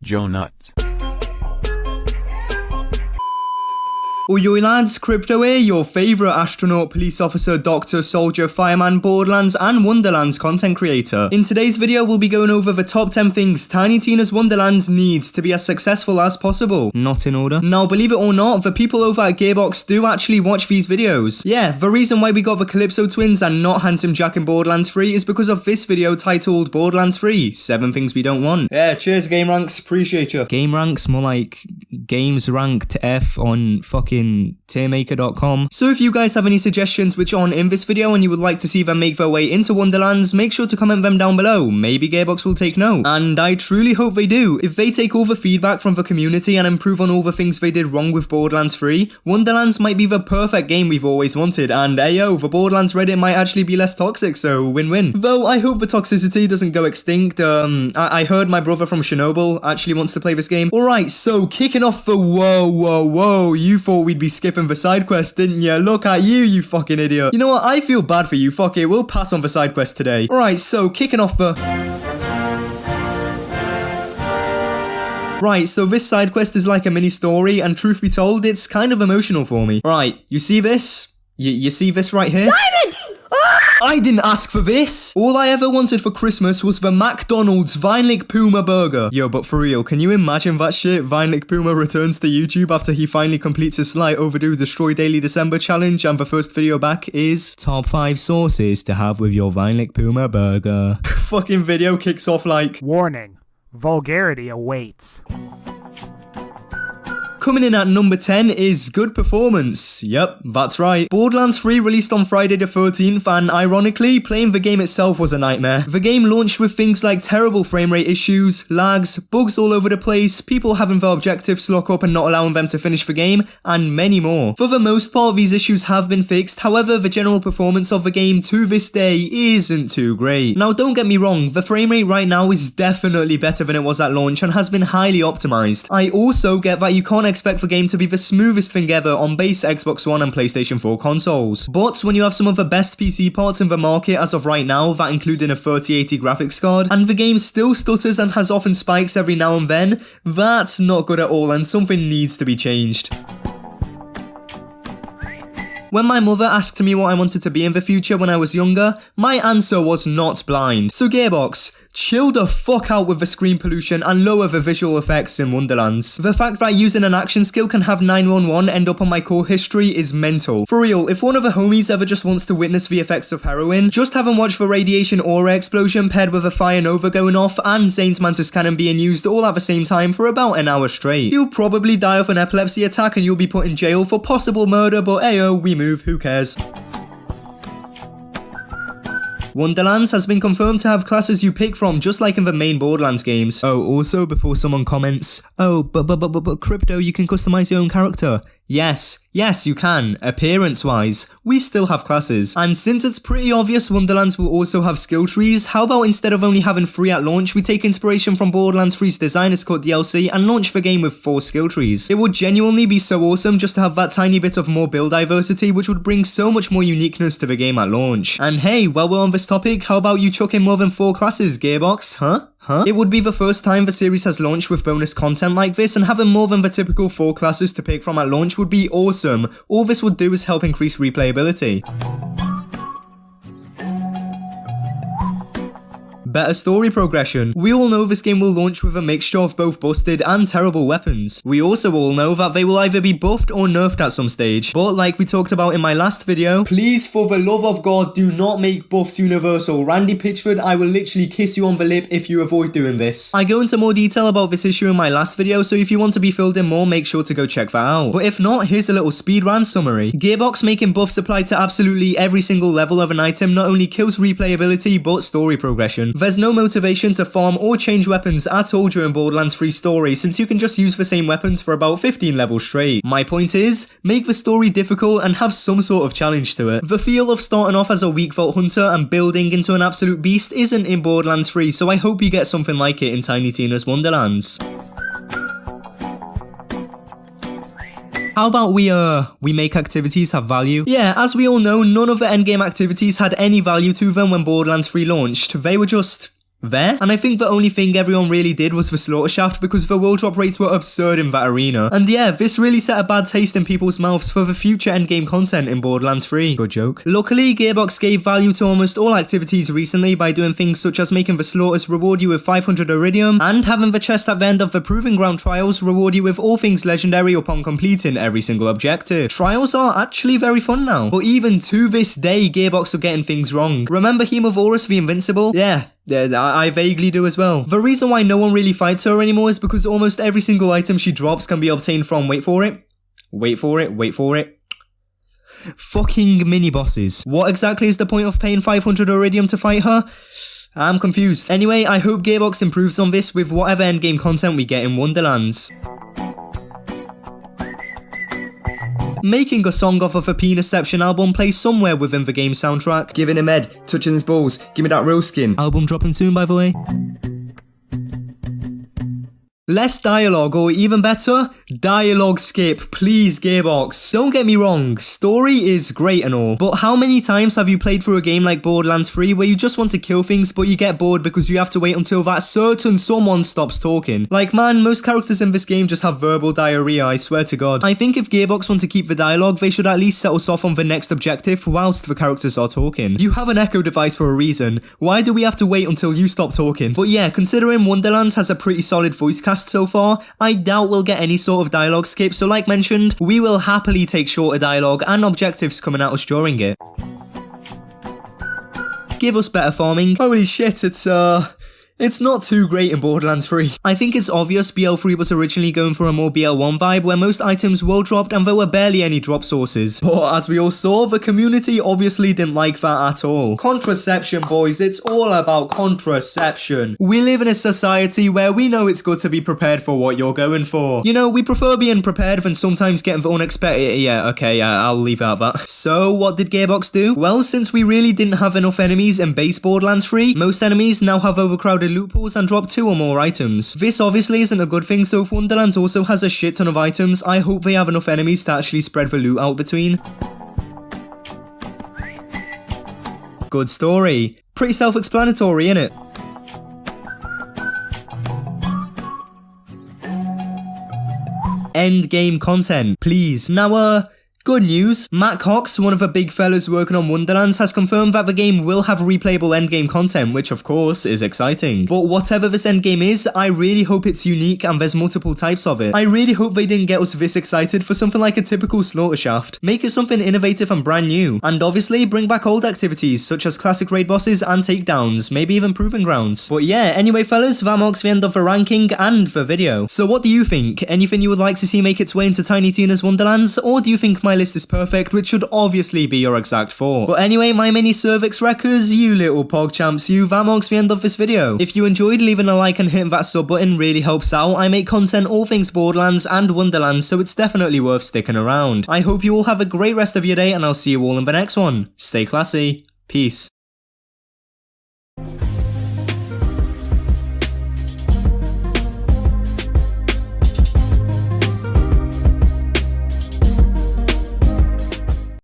Joe Nuts. Oi lads, Crypto here, your favourite astronaut, police officer, doctor, soldier, fireman, Borderlands and Wonderlands content creator. In today's video we'll be going over the top 10 things Tiny Tina's Wonderlands needs to be as successful as possible. Not in order. Now believe it or not, the people over at Gearbox do actually watch these videos. Yeah, the reason why we got the Calypso twins and not Handsome Jack in Borderlands 3 is because of this video titled Borderlands 3, 7 things we don't want. Yeah, cheers Game Ranks, appreciate you. Game Ranks? More like Games Ranked F on fucking tiermaker.com. So if you guys have any suggestions which aren't in this video and you would like to see them make their way into Wonderlands, make sure to comment them down below. Maybe Gearbox will take note. And I truly hope they do. If they take all the feedback from the community and improve on all the things they did wrong with Borderlands 3, Wonderlands might be the perfect game we've always wanted, and ayo, the Borderlands Reddit might actually be less toxic, so win-win. Though I hope the toxicity doesn't go extinct. I heard my brother from Chernobyl actually wants to play this game. Alright, so kicking off the whoa, you thought we'd be skipping the side quest, didn't you? Look at you, you fucking idiot. You know what? I feel bad for you. Fuck it, we'll pass on the side quest today. Alright, so kicking off the... Right, so this side quest is like a mini story, and truth be told, it's kind of emotional for me. Right, you see this? You see this right here? Diamond! I didn't ask for this! All I ever wanted for Christmas was the McDonald's Vinelick Puma burger. Yo, but for real, can you imagine that shit? Vinelick Puma returns to YouTube after he finally completes his slight overdue Destroy Daily December challenge, and the first video back is top 5 sauces to have with your Vinelick Puma burger. Fucking video kicks off like... Warning, vulgarity awaits. Coming in at number 10 is good performance. Yep, that's right. Borderlands 3 released on Friday the 13th, and ironically, playing the game itself was a nightmare. The game launched with things like terrible frame rate issues, lags, bugs all over the place, people having their objectives lock up and not allowing them to finish the game, and many more. For the most part, these issues have been fixed, however, the general performance of the game to this day isn't too great. Now, don't get me wrong, the frame rate right now is definitely better than it was at launch and has been highly optimized. I also get that you can't expect the game to be the smoothest thing ever on base Xbox One and PlayStation 4 consoles. But when you have some of the best PC parts in the market as of right now, that including a 3080 graphics card, and the game still stutters and has often spikes every now and then, that's not good at all and something needs to be changed. When my mother asked me what I wanted to be in the future when I was younger, my answer was not blind. So Gearbox, chill the fuck out with the screen pollution and lower the visual effects in Wonderlands. The fact that using an action skill can have 911 end up on my core history is mental. For real, if one of the homies ever just wants to witness the effects of heroin, just have him watch the radiation aura explosion paired with a fire nova going off and Zane's Mantis cannon being used all at the same time for about an hour straight. You'll probably die of an epilepsy attack and you'll be put in jail for possible murder, but ayo, we move, who cares? Wonderlands has been confirmed to have classes you pick from, just like in the main Borderlands games. Oh, also, before someone comments, oh, but Crypto, you can customize your own character. Yes, you can, appearance-wise. We still have classes. And since it's pretty obvious Wonderlands will also have skill trees, how about instead of only having 3 at launch, we take inspiration from Borderlands 3's Designer's Cut DLC and launch the game with 4 skill trees. It would genuinely be so awesome just to have that tiny bit of more build diversity, which would bring so much more uniqueness to the game at launch. And hey, while we're on this topic, how about you chuck in more than 4 classes, Gearbox, huh? It would be the first time the series has launched with bonus content like this, and having more than the typical 4 classes to pick from at launch would be awesome. All this would do is help increase replayability. Better story progression. We all know this game will launch with a mixture of both busted and terrible weapons. We also all know that they will either be buffed or nerfed at some stage. But like we talked about in my last video, please for the love of God do not make buffs universal. Randy Pitchford, I will literally kiss you on the lip if you avoid doing this. I go into more detail about this issue in my last video, so if you want to be filled in more, make sure to go check that out. But if not, here's a little speedrun summary. Gearbox making buffs applied to absolutely every single level of an item not only kills replayability but story progression. There's no motivation to farm or change weapons at all during Borderlands 3 story, since you can just use the same weapons for about 15 levels straight. My point is, make the story difficult and have some sort of challenge to it. The feel of starting off as a weak vault hunter and building into an absolute beast isn't in Borderlands 3, so I hope you get something like it in Tiny Tina's Wonderlands. How about we make activities have value? Yeah, as we all know, none of the endgame activities had any value to them when Borderlands 3 launched. They were just there. And I think the only thing everyone really did was the slaughter shaft because the world drop rates were absurd in that arena. And yeah, this really set a bad taste in people's mouths for the future endgame content in Borderlands 3. Good joke. Luckily, Gearbox gave value to almost all activities recently by doing things such as making the slaughters reward you with 500 iridium and having the chest at the end of the Proving Ground trials reward you with all things legendary upon completing every single objective. Trials are actually very fun now, but even to this day, Gearbox are getting things wrong. Remember Hemovorus the Invincible? Yeah, I vaguely do as well. The reason why no one really fights her anymore is because almost every single item she drops can be obtained from, wait for it, fucking mini-bosses. What exactly is the point of paying 500 iridium to fight her? I'm confused. Anyway, I hope Gearbox improves on this with whatever endgame content we get in Wonderlands. Making a song off of a Penisception album plays somewhere within the game's soundtrack. Giving him head, touching his balls, give me that real skin. Album dropping soon, by the way. Less dialogue, or even better, dialogue skip, please Gearbox. Don't get me wrong, story is great and all, but how many times have you played through a game like Borderlands 3 where you just want to kill things but you get bored because you have to wait until that certain someone stops talking? Like man, most characters in this game just have verbal diarrhea, I swear to god. I think if Gearbox want to keep the dialogue, they should at least set us off on the next objective whilst the characters are talking. You have an echo device for a reason, why do we have to wait until you stop talking? But yeah, considering Wonderlands has a pretty solid voice cast so far, I doubt we'll get any sort of dialogue skip, so like mentioned, we will happily take shorter dialogue and objectives coming at us during it. Give us better farming. Holy shit, it's not too great in Borderlands 3. I think it's obvious BL3 was originally going for a more BL1 vibe where most items were dropped and there were barely any drop sources. But as we all saw, the community obviously didn't like that at all. Contraception, boys, it's all about contraception. We live in a society where we know it's good to be prepared for what you're going for. You know, we prefer being prepared than sometimes getting the unexpected. Yeah, okay, I'll leave out that. So, what did Gearbox do? Well, since we really didn't have enough enemies in base Borderlands 3, most enemies now have overcrowded loopholes and drop 2 or more items. This obviously isn't a good thing, so if Wonderlands also has a shit ton of items, I hope they have enough enemies to actually spread the loot out between. Good story. Pretty self-explanatory, innit? Endgame content, please. Now, good news, Matt Cox, one of the big fellas working on Wonderlands, has confirmed that the game will have replayable endgame content, which of course is exciting. But whatever this endgame is, I really hope it's unique and there's multiple types of it. I really hope they didn't get us this excited for something like a typical slaughter shaft. Make it something innovative and brand new. And obviously bring back old activities such as classic raid bosses and takedowns, maybe even proving grounds. But yeah, anyway fellas, that marks the end of the ranking and the video. So what do you think? Anything you would like to see make its way into Tiny Tina's Wonderlands, or do you think my list is perfect, which should obviously be your exact 4. But anyway, my mini cervix wreckers, you little pog champs, that marks the end of this video. If you enjoyed, leaving a like and hitting that sub button really helps out. I make content all things Borderlands and Wonderlands, so it's definitely worth sticking around. I hope you all have a great rest of your day, and I'll see you all in the next one. Stay classy. Peace.